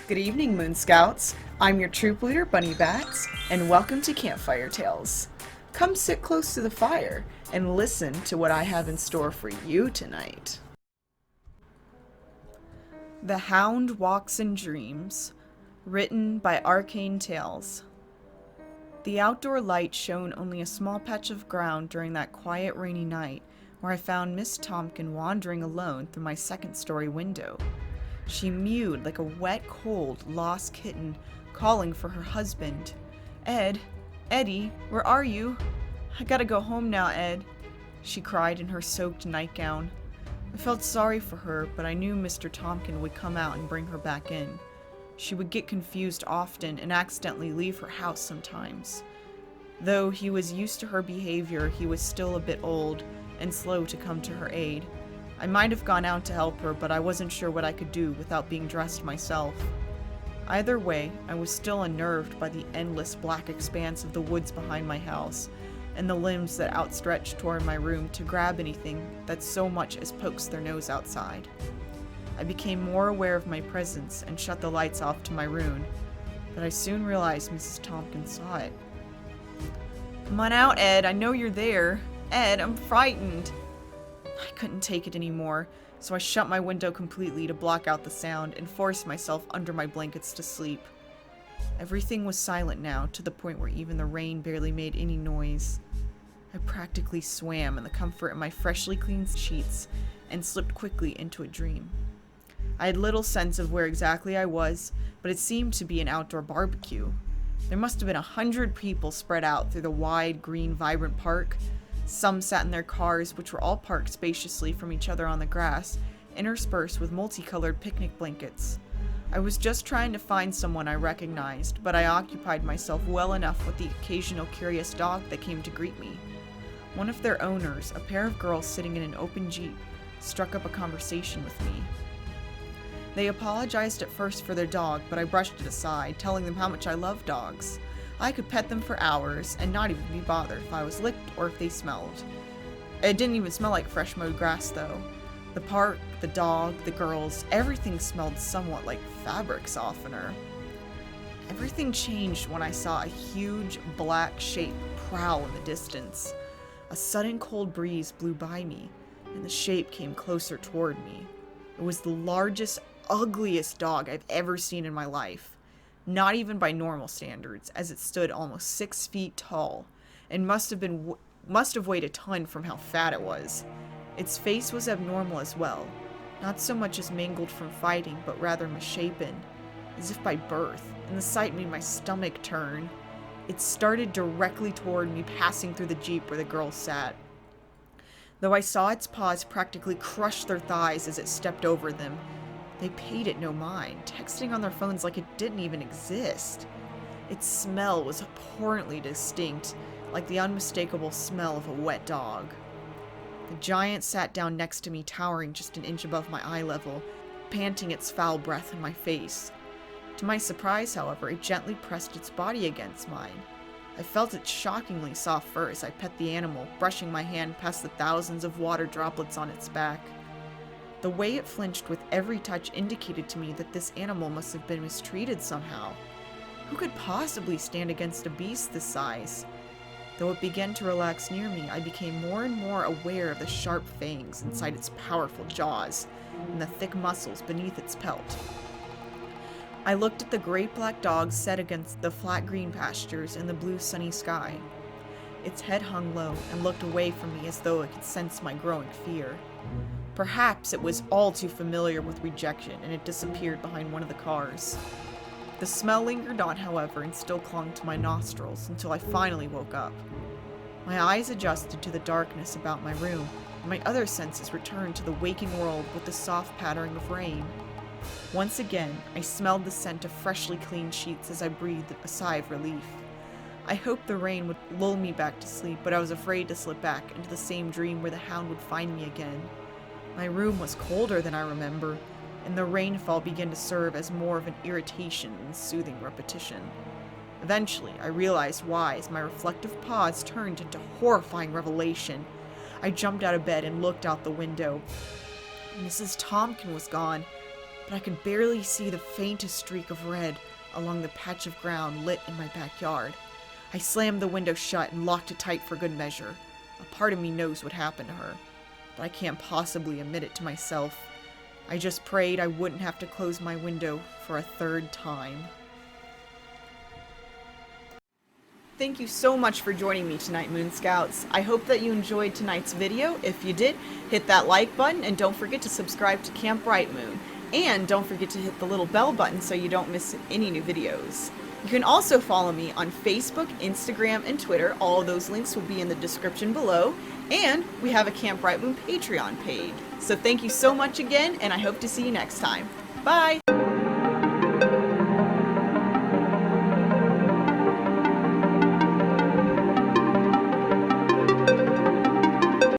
Good evening, Moonscouts. I'm your troop leader, Bunnie, and welcome to Campfire Tales. Come sit close to the fire and listen to what I have in store for you tonight. The Hound Walks in Dreams, written by RCain Tales. The outdoor light shone only a small patch of ground during that quiet rainy night where I found Miss Tompkin wandering alone through my second-story window. She mewed like a wet, cold, lost kitten, calling for her husband. "Ed, Eddie, where are you? I gotta go home now, Ed," she cried in her soaked nightgown. I felt sorry for her, but I knew Mr. Tompkin would come out and bring her back in. She would get confused often and accidentally leave her house sometimes. Though he was used to her behavior, he was still a bit old and slow to come to her aid. I might have gone out to help her, but I wasn't sure what I could do without being dressed myself. Either way, I was still unnerved by the endless black expanse of the woods behind my house, and the limbs that outstretched toward my room to grab anything that so much as pokes their nose outside. I became more aware of my presence and shut the lights off to my room, but I soon realized Mrs. Tompkin saw it. "Come on out, Ed, I know you're there. Ed, I'm frightened." I couldn't take it anymore, so I shut my window completely to block out the sound and forced myself under my blankets to sleep. Everything was silent now, to the point where even the rain barely made any noise. I practically swam in the comfort of my freshly cleaned sheets and slipped quickly into a dream. I had little sense of where exactly I was, but it seemed to be an outdoor barbecue. There must have been 100 people spread out through the wide, green, vibrant park. Some sat in their cars, which were all parked spaciously from each other on the grass, interspersed with multicolored picnic blankets. I was just trying to find someone I recognized, but I occupied myself well enough with the occasional curious dog that came to greet me. One of their owners, a pair of girls sitting in an open jeep, struck up a conversation with me. They apologized at first for their dog, but I brushed it aside, telling them how much I love dogs. I could pet them for hours and not even be bothered if I was licked or if they smelled. It didn't even smell like fresh mowed grass, though. The park, the dog, the girls, everything smelled somewhat like fabric softener. Everything changed when I saw a huge black shape prowl in the distance. A sudden cold breeze blew by me, and the shape came closer toward me. It was the largest, ugliest dog I've ever seen in my life. Not even by normal standards, as it stood almost 6 feet tall, and must have weighed a ton from how fat it was. Its face was abnormal as well, not so much as mangled from fighting, but rather misshapen, as if by birth, and the sight made my stomach turn. It started directly toward me, passing through the jeep where the girls sat. Though I saw its paws practically crush their thighs as it stepped over them, they paid it no mind, texting on their phones like it didn't even exist. Its smell was abhorrently distinct, like the unmistakable smell of a wet dog. The giant sat down next to me, towering just an inch above my eye level, panting its foul breath in my face. To my surprise, however, it gently pressed its body against mine. I felt its shockingly soft fur as I pet the animal, brushing my hand past the thousands of water droplets on its back. The way it flinched with every touch indicated to me that this animal must have been mistreated somehow. Who could possibly stand against a beast this size? Though it began to relax near me, I became more and more aware of the sharp fangs inside its powerful jaws and the thick muscles beneath its pelt. I looked at the great-black dog set against the flat green pastures and the blue sunny sky. Its head hung low and looked away from me as though it could sense my growing fear. Perhaps it was all too familiar with rejection, and it disappeared behind one of the cars. The smell lingered on, however, and still clung to my nostrils until I finally woke up. My eyes adjusted to the darkness about my room, and my other senses returned to the waking world with the soft pattering of rain. Once again, I smelled the scent of freshly cleaned sheets as I breathed a sigh of relief. I hoped the rain would lull me back to sleep, but I was afraid to slip back into the same dream where the hound would find me again. My room was colder than I remember, and the rainfall began to serve as more of an irritation than soothing repetition. Eventually, I realized why as my reflective pause turned into horrifying revelation. I jumped out of bed and looked out the window. Mrs. Tompkin was gone. but I could barely see the faintest streak of red along the patch of ground lit in my backyard. I slammed the window shut and locked it tight for good measure. A part of me knows what happened to her, but I can't possibly admit it to myself. I just prayed I wouldn't have to close my window for a third time. Thank you so much for joining me tonight, Moonscouts. I hope that you enjoyed tonight's video. If you did, hit that like button and don't forget to subscribe to Camp Brightmoon. And don't forget to hit the little bell button so you don't miss any new videos. You can also follow me on Facebook, Instagram, and Twitter. All of those links will be in the description below. And we have a Camp Brightmoon Patreon page. So thank you so much again, and I hope to see you next time. Bye!